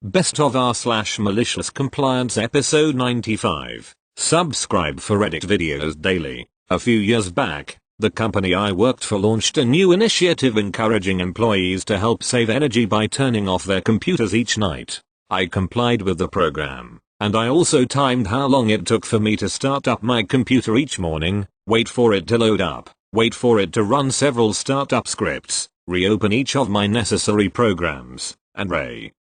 Best of r/malicious compliance episode 95. Subscribe for edit videos daily. A few years back, the company I worked for launched a new initiative encouraging employees to help save energy by turning off their computers each night. I complied with the program, and I also timed how long it took for me to start up my computer each morning, wait for it to load up, wait for it to run several startup scripts, reopen each of my necessary programs, and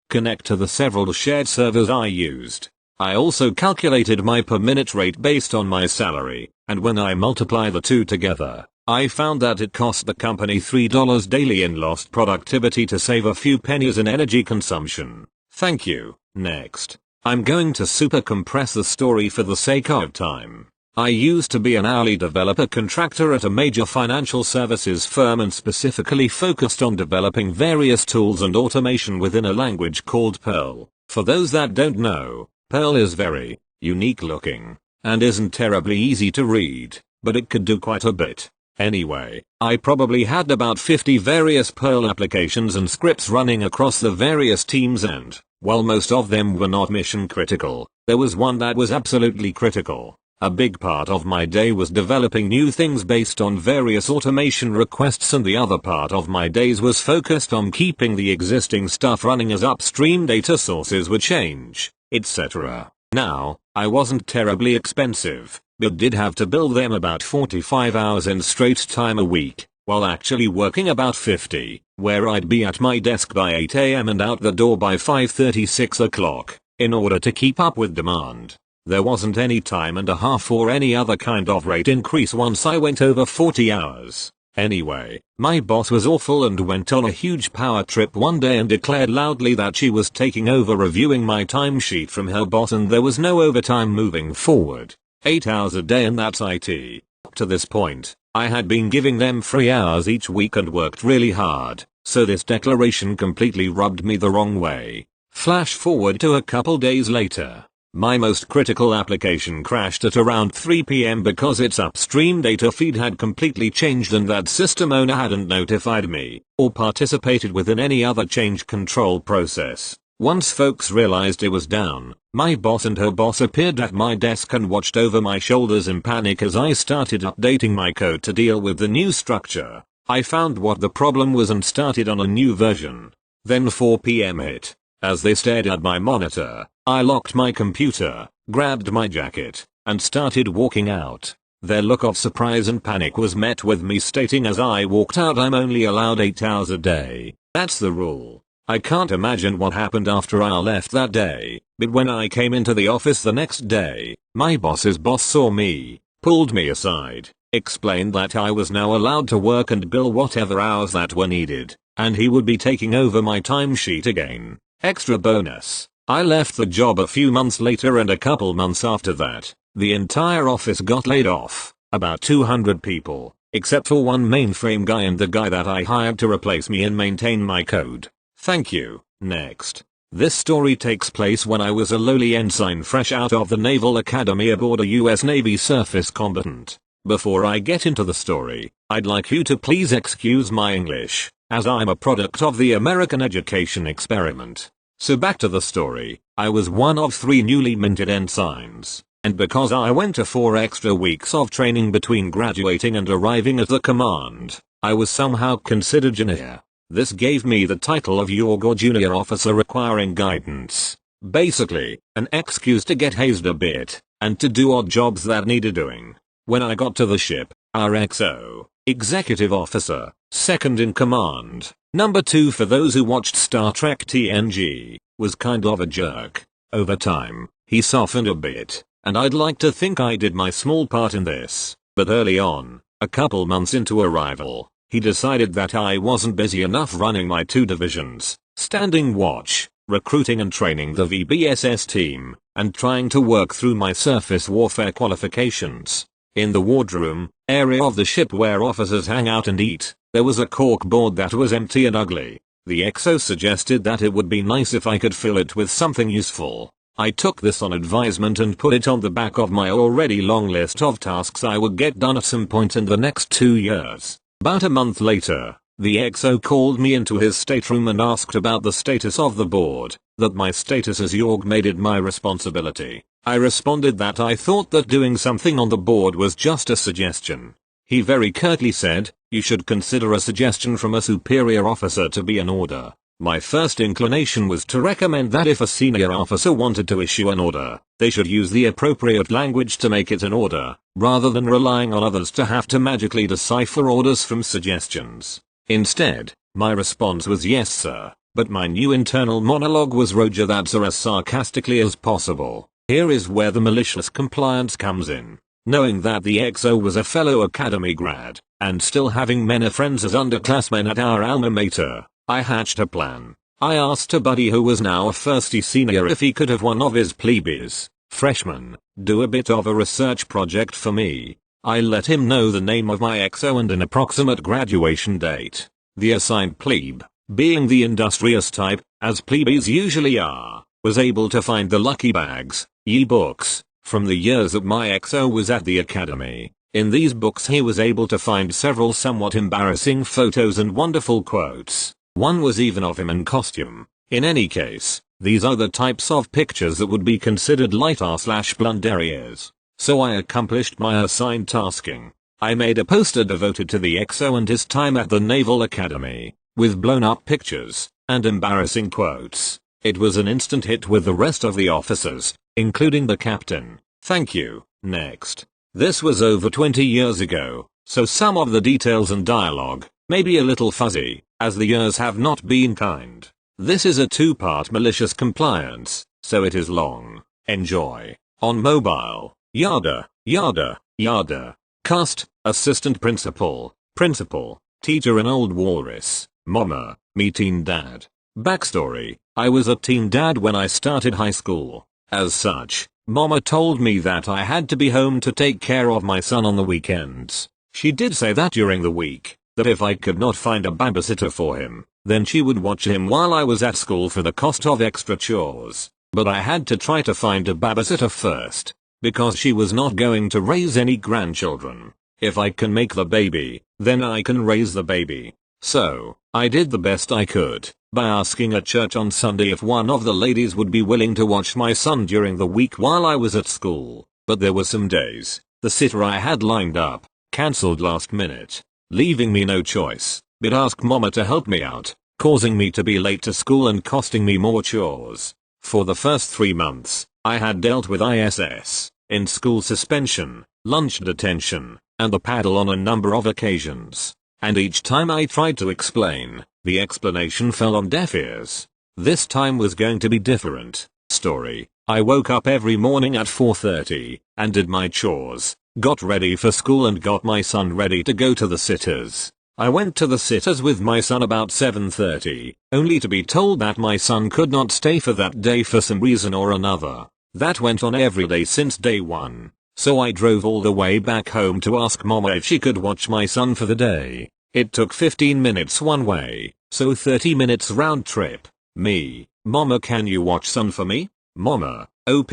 connect to the several shared servers I used. I also calculated my per minute rate based on my salary, and when I multiply the two together, I found that it cost the company $3 daily in lost productivity to save a few pennies in energy consumption. Thank you. Next, I'm going to super compress the story for the sake of time. I used to be an hourly developer contractor at a major financial services firm and specifically focused on developing various tools and automation within a language called Perl. For those that don't know, Perl is very unique looking and isn't terribly easy to read, but it could do quite a bit. Anyway, I probably had about 50 various Perl applications and scripts running across the various teams, and while most of them were not mission critical, there was one that was absolutely critical. A big part of my day was developing new things based on various automation requests, and the other part of my days was focused on keeping the existing stuff running as upstream data sources would change, etc. Now, I wasn't terribly expensive, but did have to bill them about 45 hours in straight time a week, while actually working about 50, where I'd be at my desk by 8 AM and out the door by 5:30, 6 o'clock, in order to keep up with demand. There wasn't any time and a half or any other kind of rate increase once I went over 40 hours. Anyway, my boss was awful and went on a huge power trip one day and declared loudly that she was taking over reviewing my timesheet from her boss and there was no overtime moving forward. 8 hours a day, and that's IT. To this point, I had been giving them 3 hours each week and worked really hard, so this declaration completely rubbed me the wrong way. Flash forward to a couple days later. My most critical application crashed at around 3 PM because its upstream data feed had completely changed and that system owner hadn't notified me or participated within any other change control process. Once folks realized it was down, my boss and her boss appeared at my desk and watched over my shoulders in panic as I started updating my code to deal with the new structure. I found what the problem was and started on a new version. Then 4 PM hit. As they stared at my monitor, I locked my computer, grabbed my jacket, and started walking out. Their look of surprise and panic was met with me stating as I walked out, I'm only allowed 8 hours a day. That's the rule. I can't imagine what happened after I left that day, but when I came into the office the next day, my boss's boss saw me, pulled me aside, explained that I was now allowed to work and bill whatever hours that were needed, and he would be taking over my timesheet again. Extra bonus, I left the job a few months later, and a couple months after that, the entire office got laid off, about 200 people, except for one mainframe guy and the guy that I hired to replace me and maintain my code. Thank you. Next. This story takes place when I was a lowly ensign fresh out of the Naval Academy aboard a US Navy surface combatant. Before I get into the story, I'd like you to please excuse my English, as I'm a product of the American education experiment. So back to the story. I was one of 3 newly minted ensigns, and because I went to 4 extra weeks of training between graduating and arriving at the command, I was somehow considered junior. This gave me the title of Yorgo Junior Officer requiring guidance. Basically, an excuse to get hazed a bit, and to do odd jobs that needed doing. When I got to the ship, our XO, Executive Officer, second in command, number 2 for those who watched Star Trek TNG, was kind of a jerk. Over time, he softened a bit, and I'd like to think I did my small part in this, but early on, a couple months into arrival, he decided that I wasn't busy enough running my 2 divisions, standing watch, recruiting and training the VBSS team, and trying to work through my surface warfare qualifications. In the wardroom area of the ship where officers hang out and eat, there was a cork board that was empty and ugly. The XO suggested that it would be nice if I could fill it with something useful. I took this on advisement and put it on the back of my already long list of tasks I would get done at some point in the next 2 years. About a month later, The XO called me into his stateroom and asked about the status of the board, that my status as Yorg made it my responsibility. I responded that I thought that doing something on the board was just a suggestion. He very curtly said, "You should consider a suggestion from a superior officer to be an order." My first inclination was to recommend that if a senior officer wanted to issue an order, they should use the appropriate language to make it an order, rather than relying on others to have to magically decipher orders from suggestions. Instead, my response was "Yes sir," but my new internal monologue was "Roger that sir" as sarcastically as possible. Here is where the malicious compliance comes in. Knowing that the XO was a fellow academy grad, and still having many friends as underclassmen at our alma mater, I hatched a plan. I asked a buddy who was now a first-year senior if he could have one of his plebeians, freshmen, do a bit of a research project for me. I let him know the name of my XO and an approximate graduation date. The assigned plebe, being the industrious type, as plebeians usually are, was able to find the lucky bags, ye-books, from the years that my XO was at the academy. In these books he was able to find several somewhat embarrassing photos and wonderful quotes. One was even of him in costume. In any case, these are the types of pictures that would be considered light/blunderiers. So I accomplished my assigned tasking. I made a poster devoted to the XO and his time at the Naval Academy, with blown up pictures, and embarrassing quotes. It was an instant hit with the rest of the officers, including the captain. Thank you. Next. This was over 20 years ago, so some of the details and dialogue may be a little fuzzy, as the years have not been kind. This is a two-part malicious compliance, so it is long. Enjoy. On mobile. Yada, yada, yada. Cast, assistant principal, principal, teacher in Old Walrus, mama, me teen dad. Backstory, I was a teen dad when I started high school. As such, mama told me that I had to be home to take care of my son on the weekends. She did say that during the week, that if I could not find a babysitter for him, then she would watch him while I was at school for the cost of extra chores. But I had to try to find a babysitter first, because she was not going to raise any grandchildren. If I can make the baby, then I can raise the baby. So, I did the best I could, by asking at church on Sunday if one of the ladies would be willing to watch my son during the week while I was at school. But there were some days, the sitter I had lined up, cancelled last minute, leaving me no choice, but ask mama to help me out, causing me to be late to school and costing me more chores. For the first 3 months, I had dealt with ISS, in-school suspension, lunch detention, and the paddle on a number of occasions. And each time I tried to explain, the explanation fell on deaf ears. This time was going to be different. Story. I woke up every morning at 4:30, and did my chores, got ready for school and got my son ready to go to the sitters. I went to the sitters with my son about 7:30, only to be told that my son could not stay for that day for some reason or another. That went on every day since day one. So I drove all the way back home to ask mama if she could watch my son for the day. It took 15 minutes one way, so 30 minutes round trip. Me, mama, can you watch son for me? Mama, OP,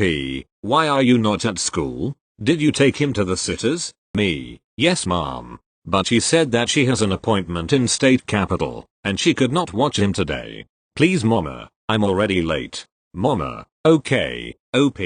why are you not at school? Did you take him to the sitters? Me, yes mom. But she said that she has an appointment in state capital, and she could not watch him today. Please mama, I'm already late. Mama, okay, OP,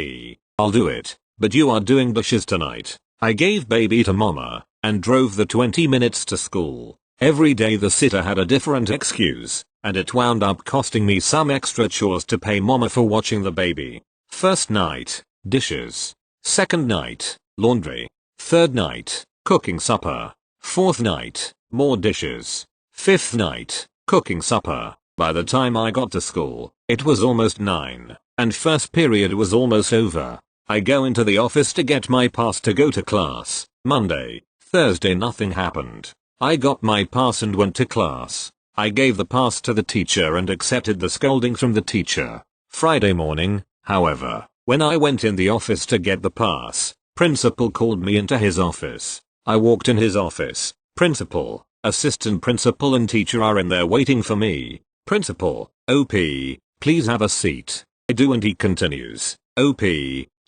I'll do it, but you are doing dishes tonight. I gave baby to mama, and drove the 20 minutes to school. Every day the sitter had a different excuse, and it wound up costing me some extra chores to pay mama for watching the baby. First night, dishes. Second night, laundry. Third night, cooking supper. Fourth night, more dishes. Fifth night, cooking supper. By the time I got to school, it was almost 9, and first period was almost over. I go into the office to get my pass to go to class. Monday, Thursday nothing happened. I got my pass and went to class. I gave the pass to the teacher and accepted the scolding from the teacher. Friday morning, however, when I went in the office to get the pass, principal called me into his office. I walked in his office. Principal, assistant principal and teacher are in there waiting for me. Principal, OP, please have a seat. I do, and he continues. OP,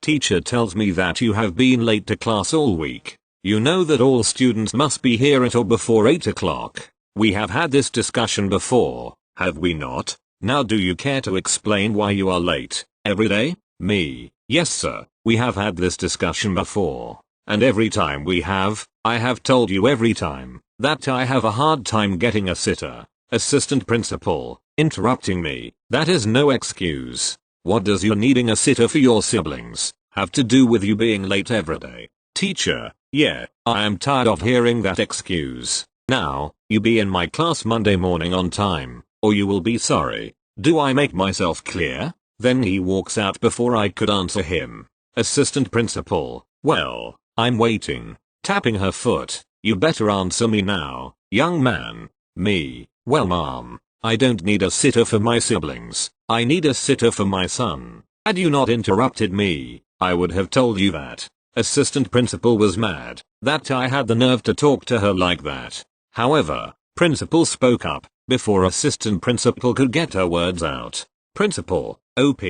teacher tells me that you have been late to class all week. You know that all students must be here at or before 8 o'clock. We have had this discussion before, have we not? Now do you care to explain why you are late, every day? Me, yes sir, we have had this discussion before. And every time we have, I have told you every time, that I have a hard time getting a sitter. Assistant principal, interrupting me, that is no excuse. What does you needing a sitter for your siblings have to do with you being late every day? Teacher, yeah, I am tired of hearing that excuse. Now, you be in my class Monday morning on time, or you will be sorry. Do I make myself clear? Then he walks out before I could answer him. Assistant principal, well, I'm waiting. Tapping her foot, you better answer me now, young man. Me, well mom, I don't need a sitter for my siblings, I need a sitter for my son. Had you not interrupted me, I would have told you that. Assistant principal was mad that I had the nerve to talk to her like that. However, principal spoke up before assistant principal could get her words out. Principal, OP,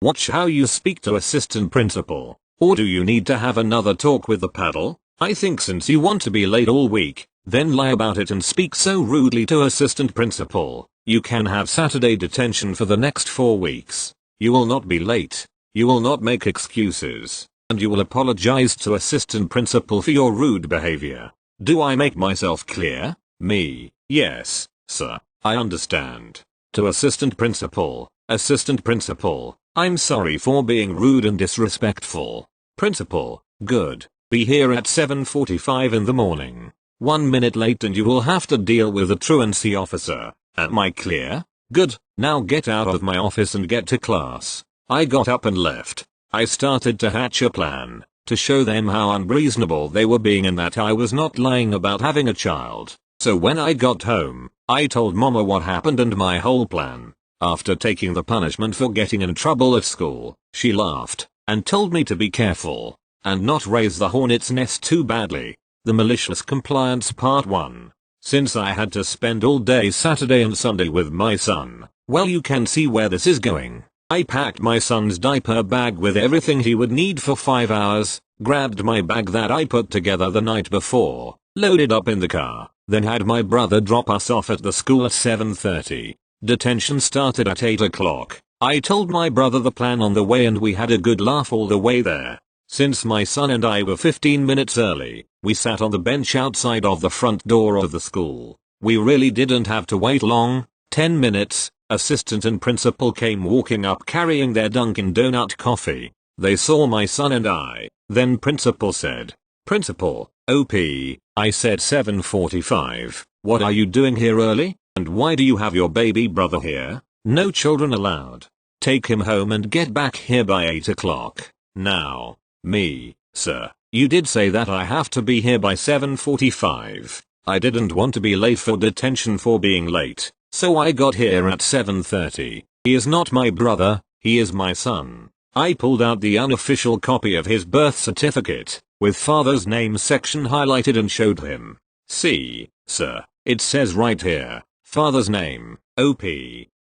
watch how you speak to assistant principal, or do you need to have another talk with the paddle? I think since you want to be late all week, then lie about it and speak so rudely to assistant principal. You can have Saturday detention for the next 4 weeks. You will not be late. You will not make excuses. And you will apologize to assistant principal for your rude behavior. Do I make myself clear? Me, yes, sir, I understand. To assistant principal, I'm sorry for being rude and disrespectful. Principal, good, be here at 7:45 in the morning. 1 minute late and you will have to deal with a truancy officer. Am I clear? Good, now get out of my office and get to class. I got up and left. I started to hatch a plan to show them how unreasonable they were being and that I was not lying about having a child. So when I got home, I told mama what happened and my whole plan. After taking the punishment for getting in trouble at school, she laughed and told me to be careful and not raise the hornet's nest too badly. The malicious compliance part 1. Since I had to spend all day Saturday and Sunday with my son, well you can see where this is going. I packed my son's diaper bag with everything he would need for 5 hours, grabbed my bag that I put together the night before, loaded up in the car, then had my brother drop us off at the school at 7:30. Detention started at 8 o'clock. I told my brother the plan on the way and we had a good laugh all the way there. Since my son and I were 15 minutes early, we sat on the bench outside of the front door of the school. We really didn't have to wait long, 10 minutes. Assistant and principal came walking up carrying their Dunkin' Donut coffee. They saw my son and I. Then principal said, Principal, OP, I said 7:45. What are you doing here early? And why do you have your baby brother here? No children allowed. Take him home and get back here by 8 o'clock. Now. Me, sir, you did say that I have to be here by 7:45. I didn't want to be late for detention for being late. So I got here at 7:30. He is not my brother, he is my son. I pulled out the unofficial copy of his birth certificate, with father's name section highlighted and showed him. See, sir, it says right here, father's name, OP.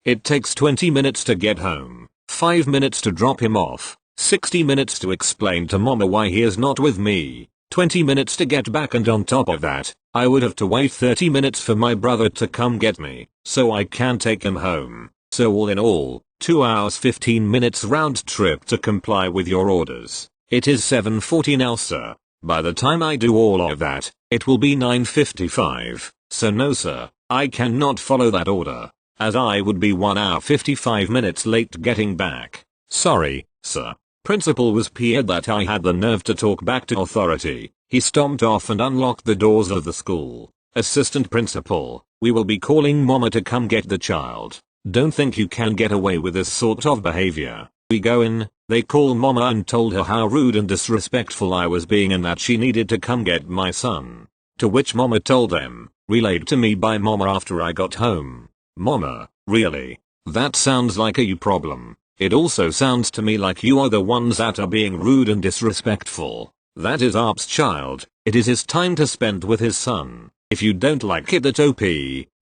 It takes 20 minutes to get home, 5 minutes to drop him off, 60 minutes to explain to mama why he is not with me, 20 minutes to get back, and on top of that, I would have to wait 30 minutes for my brother to come get me, so I can take him home. So all in all, 2 hours 15 minutes round trip to comply with your orders. It is 7:40 now, sir. By the time I do all of that, it will be 9:55. So no sir, I cannot follow that order, as I would be 1 hour 55 minutes late getting back. Sorry, sir. Principal was peeved that I had the nerve to talk back to authority. He stomped off and unlocked the doors of the school. Assistant principal, we will be calling mama to come get the child. Don't think you can get away with this sort of behavior. We go in, they call mama and told her how rude and disrespectful I was being and that she needed to come get my son. To which mama told them, relayed to me by mama after I got home. Mama, really? That sounds like a you problem. It also sounds to me like you are the ones that are being rude and disrespectful. That is Arp's child. It is his time to spend with his son. If you don't like it that OP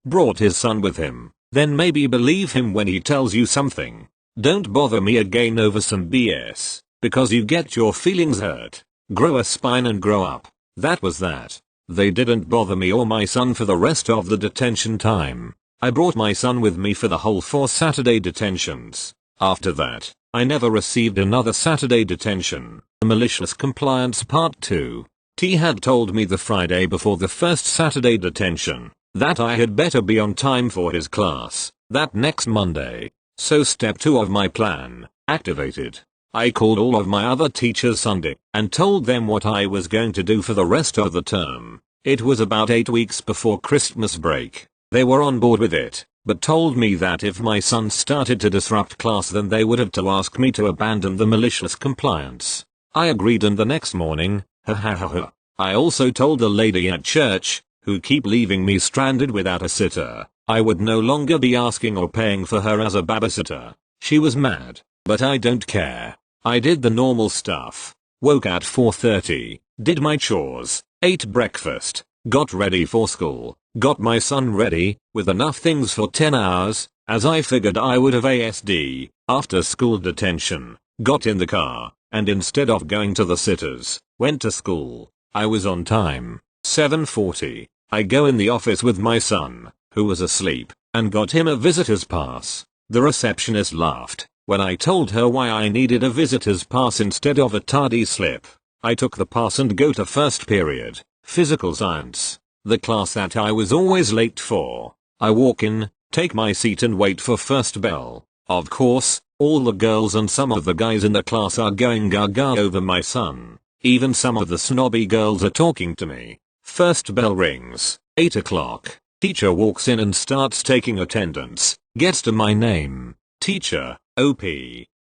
brought his son with him, then maybe believe him when he tells you something. Don't bother me again over some BS, because you get your feelings hurt. Grow a spine and grow up. That was that. They didn't bother me or my son for the rest of the detention time. I brought my son with me for the whole 4 Saturday detentions. After that, I never received another Saturday detention. Malicious Compliance Part 2. T had told me the Friday before the first Saturday detention that I had better be on time for his class that next Monday. So step 2 of my plan activated. I called all of my other teachers Sunday and told them what I was going to do for the rest of the term. It was about 8 weeks before Christmas break. They were on board with it, but told me that if my son started to disrupt class then they would have to ask me to abandon the malicious compliance. I agreed, and the next morning, I also told the lady at church, who keep leaving me stranded without a sitter, I would no longer be asking or paying for her as a babysitter. She was mad, but I don't care. I did the normal stuff. Woke at 4:30, did my chores, ate breakfast, got ready for school, got my son ready, with enough things for 10 hours, as I figured I would have ASD, after school detention, got in the car, and instead of going to the sitters, went to school. I was on time. 7:40, I go in the office with my son, who was asleep, and got him a visitor's pass. The receptionist laughed when I told her why I needed a visitor's pass instead of a tardy slip. I took the pass and go to first period, physical science, the class that I was always late for. I walk in, take my seat and wait for first bell. Of course, all the girls and some of the guys in the class are going gaga over my son. Even some of the snobby girls are talking to me. First bell rings, 8 o'clock. Teacher walks in and starts taking attendance, gets to my name. Teacher, OP.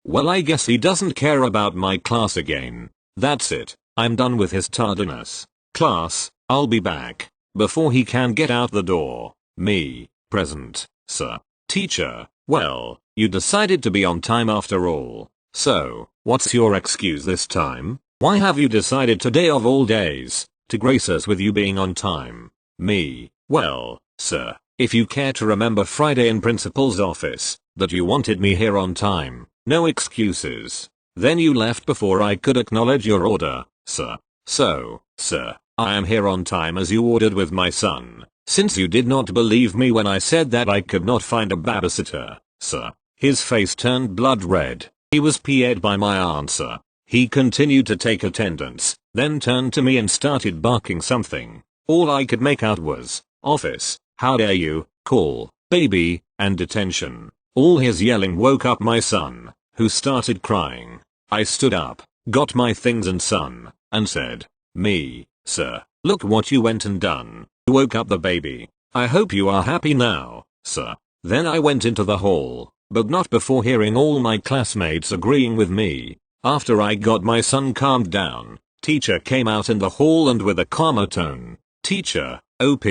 Well, I guess he doesn't care about my class again. That's it, I'm done with his tardiness. Class, I'll be back. Before he can get out the door. Me, present, sir. Teacher, well, you decided to be on time after all. So, what's your excuse this time? Why have you decided today of all days, to grace us with you being on time? Me, well, sir, if you care to remember Friday in principal's office, that you wanted me here on time, no excuses. Then you left before I could acknowledge your order, sir. So, sir, I am here on time as you ordered with my son, since you did not believe me when I said that I could not find a babysitter, sir. His face turned blood red. He was PA'd by my answer. He continued to take attendance, then turned to me and started barking something. All I could make out was, office, how dare you, call, baby, and detention. All his yelling woke up my son, who started crying. I stood up, got my things and son, and said, me, sir, look what you went and done. You woke up the baby. I hope you are happy now, sir. Then I went into the hall, but not before hearing all my classmates agreeing with me. After I got my son calmed down, teacher came out in the hall and with a calmer tone, teacher, OP,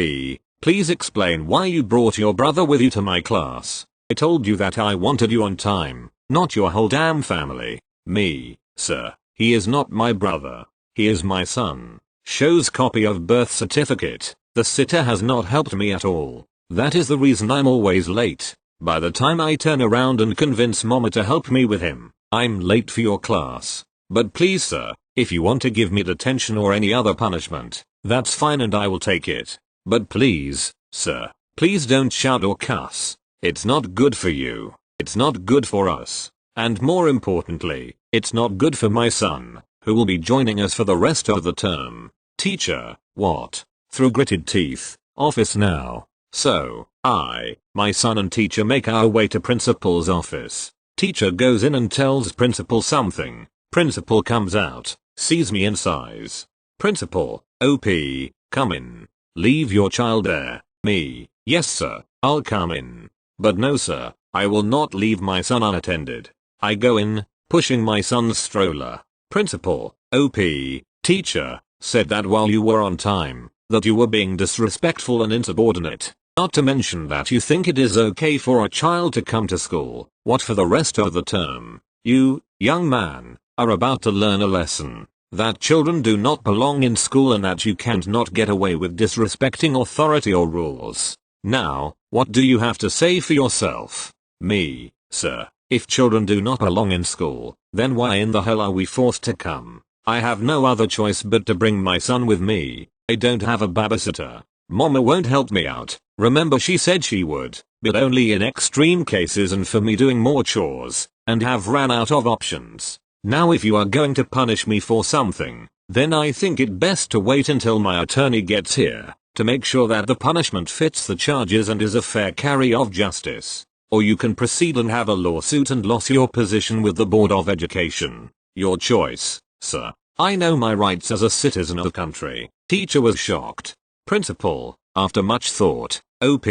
please explain why you brought your brother with you to my class. I told you that I wanted you on time, not your whole damn family. Me, sir, he is not my brother. He is my son. Shows copy of birth certificate. The sitter has not helped me at all. That is the reason I'm always late. By the time I turn around and convince mama to help me with him, I'm late for your class. But please sir, if you want to give me detention or any other punishment, that's fine and I will take it. But please, sir, please don't shout or cuss. It's not good for you. It's not good for us. And more importantly, it's not good for my son, who will be joining us for the rest of the term. Teacher, what? Through gritted teeth, office now. So, my son and teacher make our way to principal's office. Teacher goes in and tells principal something. Principal comes out, sees me and sighs. Principal, OP, come in. Leave your child there. Me, yes sir, I'll come in. But no sir, I will not leave my son unattended. I go in, pushing my son's stroller. Principal, OP, teacher, said that while you were on time, that you were being disrespectful and insubordinate. Not to mention that you think it is okay for a child to come to school, what for the rest of the term. You, young man, are about to learn a lesson. That children do not belong in school and that you can't not get away with disrespecting authority or rules. Now, what do you have to say for yourself? Me, sir, if children do not belong in school, then why in the hell are we forced to come? I have no other choice but to bring my son with me. I don't have a babysitter. Mama won't help me out. Remember, she said she would, but only in extreme cases and for me doing more chores, and have ran out of options. Now if you are going to punish me for something, then I think it best to wait until my attorney gets here, to make sure that the punishment fits the charges and is a fair carry of justice. Or you can proceed and have a lawsuit and lose your position with the Board of Education. Your choice, sir. I know my rights as a citizen of the country. Teacher was shocked. Principal, after much thought, OP,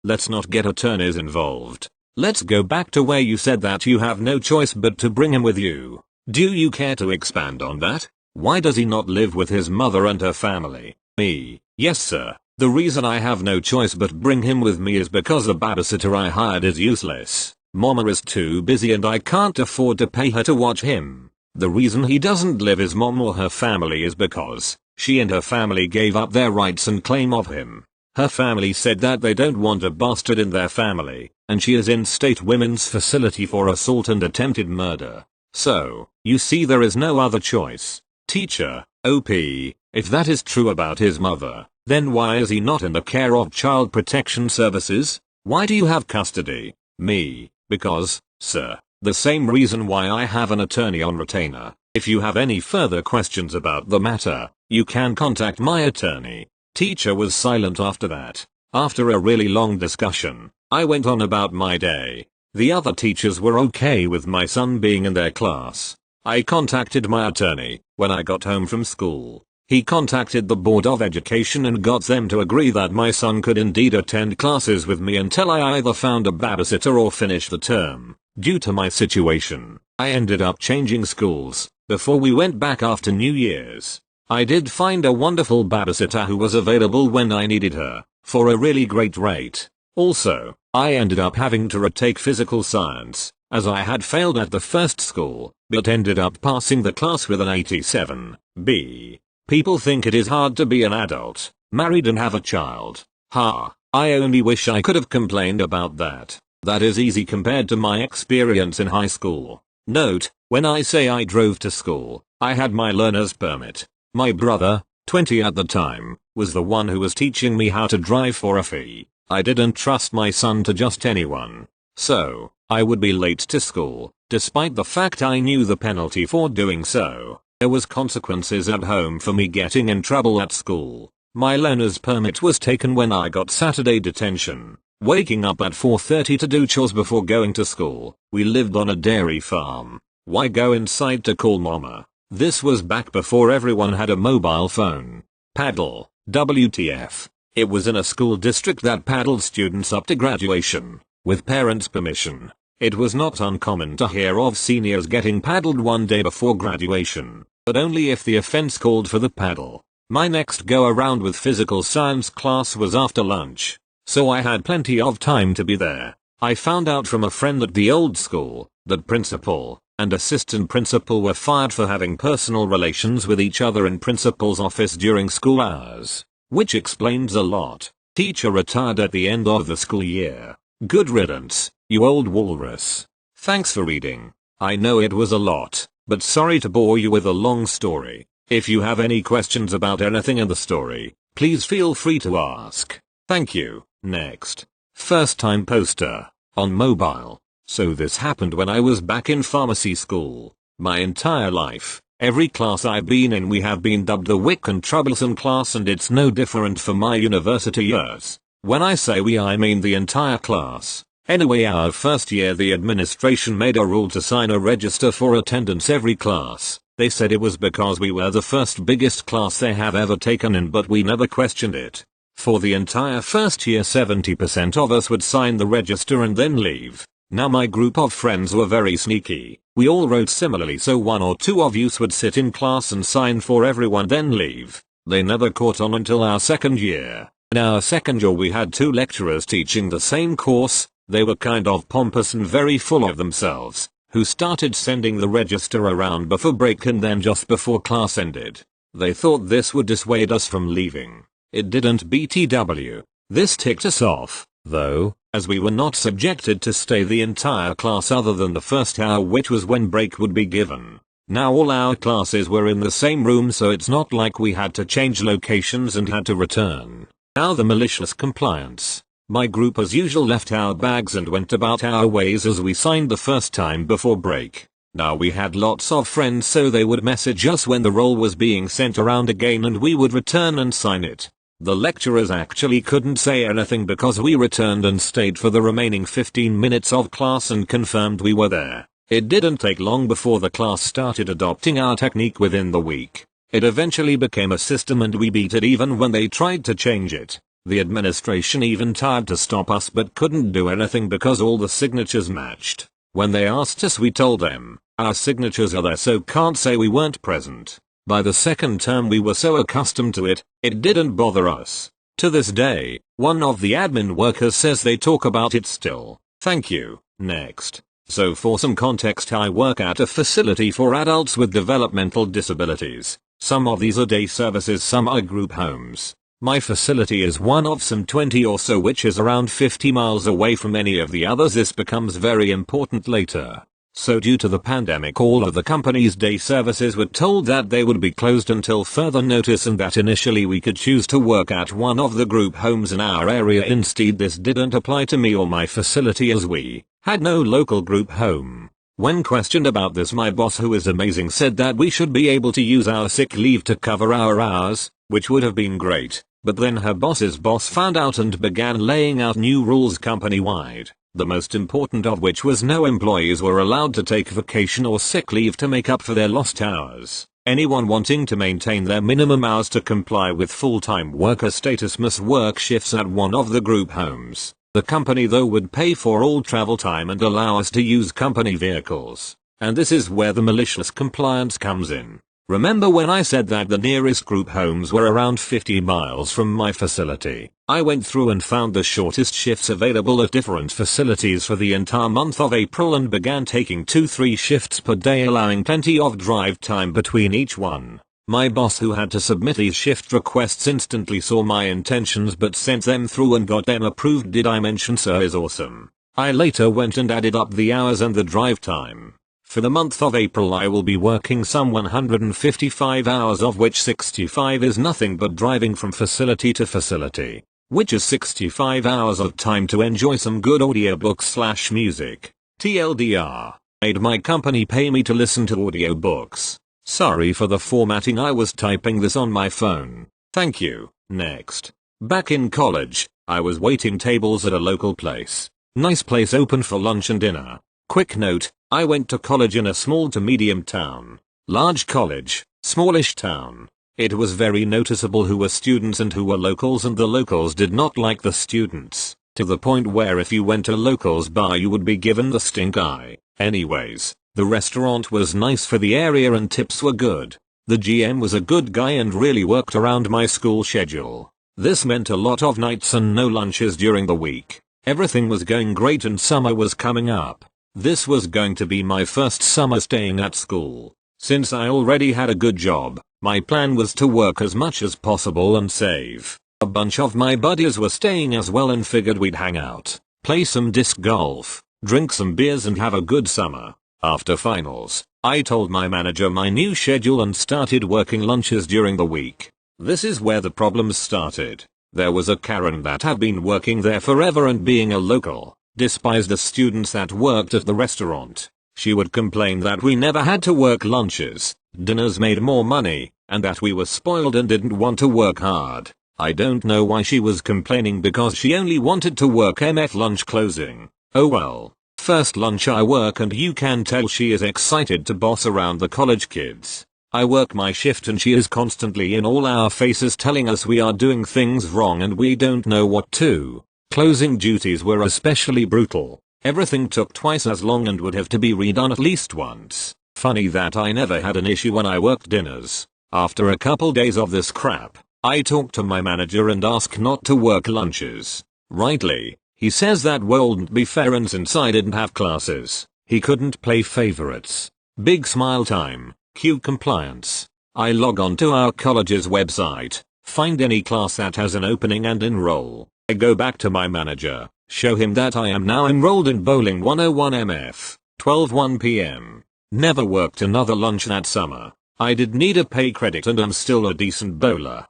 let's not get attorneys involved. Let's go back to where you said that you have no choice but to bring him with you. Do you care to expand on that? Why does he not live with his mother and her family? Me, yes sir. The reason I have no choice but bring him with me is because the babysitter I hired is useless. Mama is too busy and I can't afford to pay her to watch him. The reason he doesn't live with mom or her family is because she and her family gave up their rights and claim of him. Her family said that they don't want a bastard in their family, and she is in state women's facility for assault and attempted murder. So, you see there is no other choice. Teacher, OP, if that is true about his mother, then why is he not in the care of Child Protection Services? Why do you have custody? Me, because, sir, the same reason why I have an attorney on retainer. If you have any further questions about the matter, you can contact my attorney. Teacher was silent after that. After a really long discussion, I went on about my day. The other teachers were okay with my son being in their class. I contacted my attorney when I got home from school. He contacted the Board of Education and got them to agree that my son could indeed attend classes with me until I either found a babysitter or finished the term. Due to my situation, I ended up changing schools before we went back after New Year's. I did find a wonderful babysitter who was available when I needed her, for a really great rate. Also, I ended up having to retake physical science, as I had failed at the first school, but ended up passing the class with an 87. B. People think it is hard to be an adult, married and have a child. Ha, I only wish I could have complained about that. That is easy compared to my experience in high school. Note, when I say I drove to school, I had my learner's permit. My brother, 20 at the time, was the one who was teaching me how to drive for a fee. I didn't trust my son to just anyone. So, I would be late to school, despite the fact I knew the penalty for doing so. There was consequences at home for me getting in trouble at school. My learner's permit was taken when I got Saturday detention. Waking up at 4:30 to do chores before going to school. We lived on a dairy farm. Why go inside to call mama? This was back before everyone had a mobile phone. Paddle, WTF. It was in a school district that paddled students up to graduation, with parents' permission. It was not uncommon to hear of seniors getting paddled one day before graduation, but only if the offense called for the paddle. My next go around with physical science class was after lunch, so I had plenty of time to be there. I found out from a friend at the old school that principal and assistant principal were fired for having personal relations with each other in principal's office during school hours, which explains a lot. Teacher retired at the end of the school year. Good riddance, you old walrus. Thanks for reading. I know it was a lot, but sorry to bore you with a long story. If you have any questions about anything in the story, please feel free to ask. Thank you. Next. First time poster. On mobile. So this happened when I was back in pharmacy school. My entire life, every class I've been in we have been dubbed the weak and troublesome class, and it's no different for my university years. When I say we, I mean the entire class. Anyway, our first year the administration made a rule to sign a register for attendance every class. They said it was because we were the first biggest class they have ever taken in, but we never questioned it. For the entire first year 70% of us would sign the register and then leave. Now my group of friends were very sneaky. We all wrote similarly, so one or two of you would sit in class and sign for everyone then leave. They never caught on until our second year. In our second year we had two lecturers teaching the same course. They were kind of pompous and very full of themselves, who started sending the register around before break and then just before class ended. They thought this would dissuade us from leaving. It didn't. BTW. This ticked us off, though, as we were not subjected to stay the entire class other than the first hour, which was when break would be given. Now all our classes were in the same room, so it's not like we had to change locations and had to return. Now the malicious compliance. My group as usual left our bags and went about our ways as we signed the first time before break. Now we had lots of friends, so they would message us when the roll was being sent around again and we would return and sign it. The lecturers actually couldn't say anything because we returned and stayed for the remaining 15 minutes of class and confirmed we were there. It didn't take long before the class started adopting our technique within the week. It eventually became a system and we beat it even when they tried to change it. The administration even tried to stop us but couldn't do anything because all the signatures matched. When they asked us, we told them, our signatures are there, so can't say we weren't present. By the second term we were so accustomed to it, it didn't bother us. To this day, one of the admin workers says they talk about it still. Thank you. Next. So for some context, I work at a facility for adults with developmental disabilities. Some of these are day services, some are group homes. My facility is one of some 20 or so, which is around 50 miles away from any of the others. This becomes very important later. So due to the pandemic, all of the company's day services were told that they would be closed until further notice, and that initially we could choose to work at one of the group homes in our area instead. This didn't apply to me or my facility as we had no local group home. When questioned about this, my boss, who is amazing, said that we should be able to use our sick leave to cover our hours, which would have been great. But then her boss's boss found out and began laying out new rules company-wide, the most important of which was no employees were allowed to take vacation or sick leave to make up for their lost hours. Anyone wanting to maintain their minimum hours to comply with full-time worker status must work shifts at one of the group homes. The company though would pay for all travel time and allow us to use company vehicles. And this is where the malicious compliance comes in. Remember when I said that the nearest group homes were around 50 miles from my facility? I went through and found the shortest shifts available at different facilities for the entire month of April and began taking 2-3 shifts per day, allowing plenty of drive time between each one. My boss, who had to submit these shift requests, instantly saw my intentions but sent them through and got them approved. Did I mention sir is awesome? I later went and added up the hours and the drive time. For the month of April I will be working some 155 hours, of which 65 is nothing but driving from facility to facility, which is 65 hours of time to enjoy some good audiobooks/music. TLDR, made my company pay me to listen to audiobooks. Sorry for the formatting, I was typing this on my phone. Thank you. Next. Back in college, I was waiting tables at a local place. Nice place, open for lunch and dinner. Quick note, I went to college in a small to medium town. Large college, smallish town. It was very noticeable who were students and who were locals, and the locals did not like the students, to the point where if you went to locals bar you would be given the stink eye. Anyways, the restaurant was nice for the area and tips were good. The GM was a good guy and really worked around my school schedule. This meant a lot of nights and no lunches during the week. Everything was going great and summer was coming up. This was going to be my first summer staying at school. Since I already had a good job, my plan was to work as much as possible and save. A bunch of my buddies were staying as well and figured we'd hang out, play some disc golf, drink some beers and have a good summer. After finals, I told my manager my new schedule and started working lunches during the week. This is where the problems started. There was a Karen that had been working there forever and, being a local, despised the students that worked at the restaurant. She would complain that we never had to work lunches, dinners made more money, and that we were spoiled and didn't want to work hard. I don't know why she was complaining, because she only wanted to work MF lunch closing. Oh well. First lunch I work and you can tell she is excited to boss around the college kids. I work my shift and she is constantly in all our faces telling us we are doing things wrong and we don't know what to. Closing duties were especially brutal. Everything took twice as long and would have to be redone at least once. Funny that I never had an issue when I worked dinners. After a couple days of this crap, I talked to my manager and asked not to work lunches. Rightly, he says that wouldn't be fair, and since I didn't have classes, he couldn't play favorites. Big smile time. Q compliance. I log on to our college's website, find any class that has an opening and enroll. I go back to my manager, show him that I am now enrolled in Bowling 101 MF, 12:1 p.m. Never worked another lunch that summer. I did need a pay credit and I'm still a decent bowler.